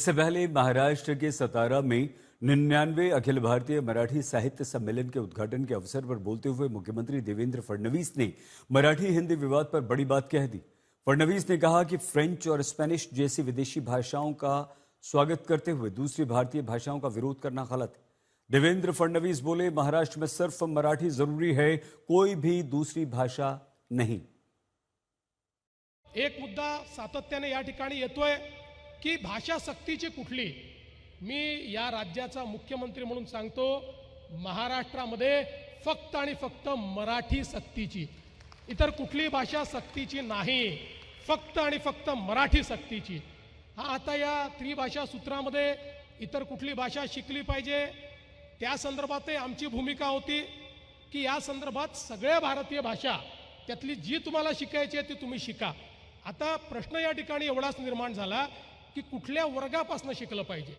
इससे पहले महाराष्ट्र के सतारा में 99वें अखिल भारतीय मराठी साहित्य सम्मेलन के उद्घाटन के अवसर पर बोलते हुए मुख्यमंत्री देवेंद्र फडणवीस ने मराठी हिंदी विवाद पर बड़ी बात कह दी। फडणवीस ने कहा कि फ्रेंच और स्पेनिश जैसी विदेशी भाषाओं का स्वागत करते हुए दूसरी भारतीय भाषाओं का विरोध करना गलत है। देवेंद्र फडणवीस बोले, महाराष्ट्र में सिर्फ मराठी जरूरी है, कोई भी दूसरी भाषा नहीं। एक मुद्दा सातत्याने या ठिकाणी येतोय की भाषा सक्तीची कुठली। मी या राज्याचा मुख्यमंत्री म्हणून सांगतो, महाराष्ट्रामध्ये फक्त आणि फक्त मराठी सक्तीची, इतर कुठली भाषा सक्तीची नाही, फक्त आणि फक्त मराठी सक्तीची। हा आता या त्रिभाषा सूत्रामध्ये इतर कुठली भाषा शिकली पाहिजे त्या संदर्भात आमची भूमिका होती की या संदर्भात सगळ्या भारतीय भाषा त्यातली जी तुम्हाला शिकायची आहे ती तुम्ही शिका। आता प्रश्न या ठिकाणी एवढाच निर्माण झाला की कुठल्या वर्गापासून शिकलं पाहिजे।